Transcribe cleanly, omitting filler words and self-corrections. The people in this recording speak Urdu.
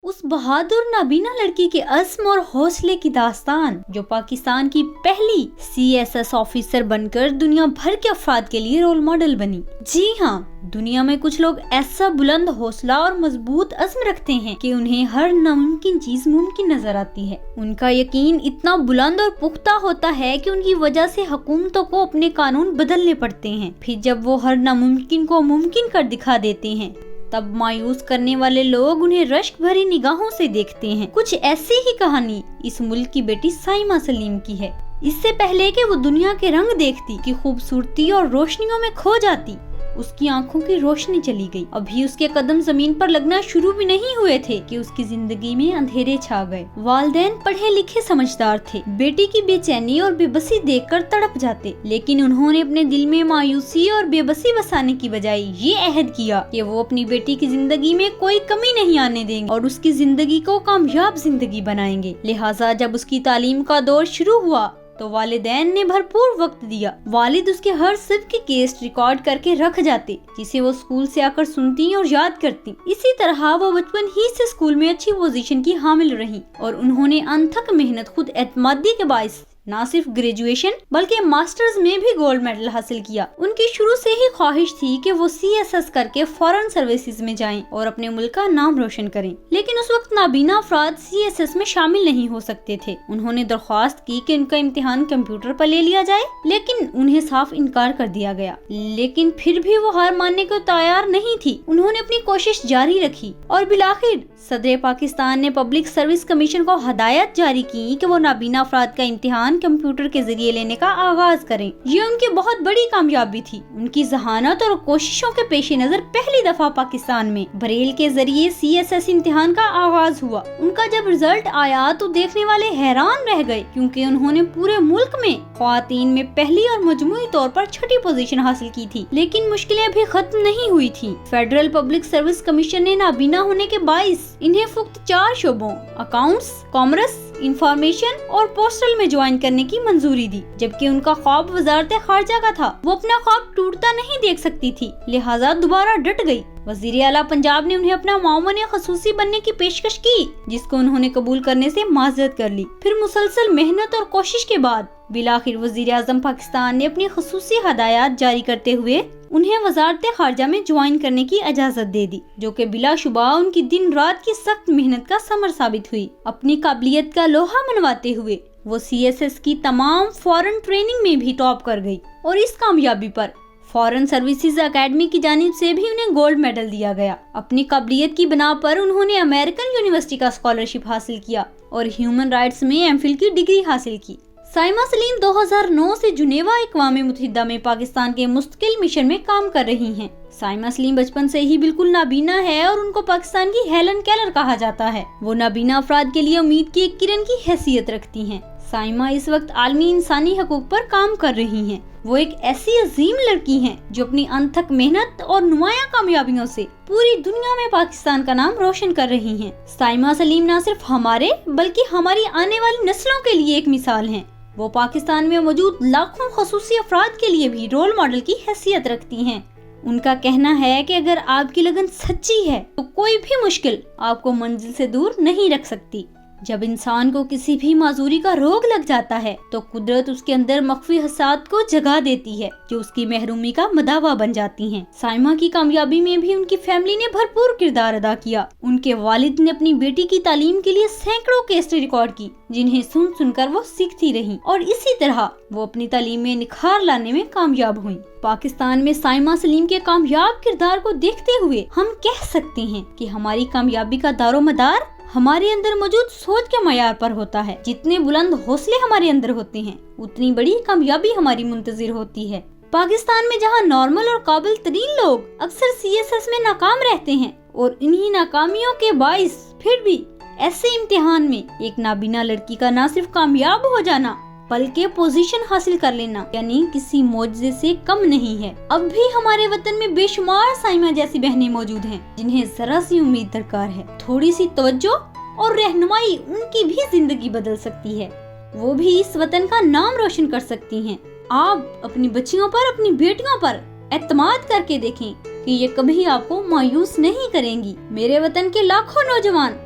اس بہادر نابینا لڑکی کے عزم اور حوصلے کی داستان جو پاکستان کی پہلی CSS آفیسر بن کر دنیا بھر کے افراد کے لیے رول ماڈل بنی۔ جی ہاں، دنیا میں کچھ لوگ ایسا بلند حوصلہ اور مضبوط عزم رکھتے ہیں کہ انہیں ہر ناممکن چیز ممکن نظر آتی ہے۔ ان کا یقین اتنا بلند اور پختہ ہوتا ہے کہ ان کی وجہ سے حکومتوں کو اپنے قانون بدلنے پڑتے ہیں۔ پھر جب وہ ہر ناممکن کو ممکن کر دکھا دیتے ہیں تب مایوس کرنے والے لوگ انہیں رشک بھری نگاہوں سے دیکھتے ہیں۔ کچھ ایسی ہی کہانی اس ملک کی بیٹی سائمہ سلیم کی ہے۔ اس سے پہلے کہ وہ دنیا کے رنگ دیکھتی، کی خوبصورتی اور روشنیوں میں کھو جاتی، اس کی آنکھوں کی روشنی چلی گئی۔ ابھی اس کے قدم زمین پر لگنا شروع بھی نہیں ہوئے تھے کہ اس کی زندگی میں اندھیرے چھا گئے۔ والدین پڑھے لکھے سمجھدار تھے، بیٹی کی بے چینی اور بے بسی دیکھ کر تڑپ جاتے، لیکن انہوں نے اپنے دل میں مایوسی اور بے بسی بسانے کی بجائے یہ عہد کیا کہ وہ اپنی بیٹی کی زندگی میں کوئی کمی نہیں آنے دیں گے اور اس کی زندگی کو کامیاب زندگی بنائیں گے۔ لہٰذا جب اس کی تعلیم کا دور شروع ہوا تو والدین نے بھرپور وقت دیا۔ والد اس کے ہر صرف کی کیسٹ ریکارڈ کر کے رکھ جاتے جسے وہ اسکول سے آ کر سنتی اور یاد کرتی۔ اسی طرح وہ بچپن ہی سے اسکول میں اچھی پوزیشن کی حامل رہی اور انہوں نے انتھک محنت، خود اعتمادی کے باعث نہ صرف گریجویشن بلکہ ماسٹرز میں بھی گولڈ میڈل حاصل کیا۔ ان کی شروع سے ہی خواہش تھی کہ وہ CSS کر کے فارن سروسز میں جائیں اور اپنے ملک کا نام روشن کریں، لیکن اس وقت نابینا افراد CSS میں شامل نہیں ہو سکتے تھے۔ انہوں نے درخواست کی کہ ان کا امتحان کمپیوٹر پر لے لیا جائے، لیکن انہیں صاف انکار کر دیا گیا۔ لیکن پھر بھی وہ ہار ماننے کو تیار نہیں تھی۔ انہوں نے اپنی کوشش جاری رکھی اور بالآخر صدر پاکستان نے پبلک سروس کمیشن کو ہدایت جاری کی کہ وہ نابینا افراد کا امتحان کمپیوٹر کے ذریعے لینے کا آغاز کریں۔ یہ ان کی بہت بڑی کامیابی تھی۔ ان کی ذہانت اور کوششوں کے پیش نظر پہلی دفعہ پاکستان میں بریل کے ذریعے CSS امتحان کا آغاز ہوا۔ ان کا جب رزلٹ آیا تو دیکھنے والے حیران رہ گئے، کیونکہ انہوں نے پورے ملک میں خواتین میں پہلی اور مجموعی طور پر چھٹی پوزیشن حاصل کی تھی۔ لیکن مشکلیں بھی ختم نہیں ہوئی تھی۔ فیڈرل پبلک سروس کمیشن نے نابینا ہونے کے باعث انہیں فقط 4 شعبوں اکاؤنٹس، کامرس، انفارمیشن اور پوسٹل میں جوائن کرنے کی منظوری دی، جبکہ ان کا خواب وزارت خارجہ کا تھا۔ وہ اپنا خواب ٹوٹتا نہیں دیکھ سکتی تھی، لہٰذا دوبارہ ڈٹ گئی۔ وزیر اعلیٰ پنجاب نے انہیں اپنا معاون خصوصی بننے کی پیشکش کی، جس کو انہوں نے قبول کرنے سے معذرت کر لی۔ پھر مسلسل محنت اور کوشش کے بعد بالآخر وزیر اعظم پاکستان نے اپنی خصوصی ہدایات جاری کرتے ہوئے انہیں وزارت خارجہ میں جوائن کرنے کی اجازت دے دی، جو کہ بلا شبہ ان کی دن رات کی سخت محنت کا ثمر ثابت ہوئی۔ اپنی قابلیت کا لوہا منواتے ہوئے وہ CSS کی تمام فورن ٹریننگ میں بھی ٹاپ کر گئی اور اس کامیابی پر فارن سروسز اکیڈمی کی جانب سے بھی انہیں گولڈ میڈل دیا گیا۔ اپنی قابلیت کی بنا پر انہوں نے امریکن یونیورسٹی کا اسکالرشپ حاصل کیا اور ہیومن رائٹس میں MPhil کی ڈگری حاصل کی۔ سائمہ سلیم 2009 سے جنیوا اقوام متحدہ میں پاکستان کے مستقل مشن میں کام کر رہی ہیں۔ سائمہ سلیم بچپن سے ہی بالکل نابینا ہے اور ان کو پاکستان کی ہیلن کیلر کہا جاتا ہے۔ وہ نابینا افراد کے لیے امید کی ایک کرن کی حیثیت رکھتی ہیں۔ سائمہ اس وقت عالمی انسانی حقوق پر کام کر رہی ہیں۔ وہ ایک ایسی عظیم لڑکی ہیں جو اپنی انتھک محنت اور نمایاں کامیابیوں سے پوری دنیا میں پاکستان کا نام روشن کر رہی ہیں۔ سائمہ سلیم نہ صرف ہمارے بلکہ ہماری آنے والی نسلوں کے لیے ایک مثال ہیں۔ وہ پاکستان میں موجود لاکھوں خصوصی افراد کے لیے بھی رول ماڈل کی حیثیت رکھتی ہیں۔ ان کا کہنا ہے کہ اگر آپ کی لگن سچی ہے تو کوئی بھی مشکل آپ کو منزل سے دور نہیں رکھ سکتی۔ جب انسان کو کسی بھی معذوری کا روگ لگ جاتا ہے تو قدرت اس کے اندر مخفی حساسیت کو جگا دیتی ہے جو اس کی محرومی کا مداوا بن جاتی ہیں۔ سائمہ کی کامیابی میں بھی ان کی فیملی نے بھرپور کردار ادا کیا۔ ان کے والد نے اپنی بیٹی کی تعلیم کے لیے سینکڑوں کیسٹ ریکارڈ کی، جنہیں سن سن کر وہ سیکھتی رہیں اور اسی طرح وہ اپنی تعلیم میں نکھار لانے میں کامیاب ہوئیں۔ پاکستان میں سائمہ سلیم کے کامیاب کردار کو دیکھتے ہوئے ہم کہہ سکتے ہیں کہ ہماری کامیابی کا دار و مدار ہمارے اندر موجود سوچ کے معیار پر ہوتا ہے۔ جتنے بلند حوصلے ہمارے اندر ہوتے ہیں اتنی بڑی کامیابی ہماری منتظر ہوتی ہے۔ پاکستان میں جہاں نارمل اور قابل ترین لوگ اکثر CSS میں ناکام رہتے ہیں اور انہی ناکامیوں کے باعث پھر بھی ایسے امتحان میں ایک نابینا لڑکی کا نہ صرف کامیاب ہو جانا بلکہ پوزیشن حاصل کر لینا یعنی کسی معجزے سے کم نہیں ہے۔ اب بھی ہمارے وطن میں بے شمار سائمہ جیسی بہنیں موجود ہیں جنہیں ذرا سی امید درکار ہے۔ تھوڑی سی توجہ اور رہنمائی ان کی بھی زندگی بدل سکتی ہے، وہ بھی اس وطن کا نام روشن کر سکتی ہیں۔ آپ اپنی بچیوں پر، اپنی بیٹیوں پر اعتماد کر کے دیکھیں کہ یہ کبھی آپ کو مایوس نہیں کریں گی۔ میرے وطن کے لاکھوں نوجوان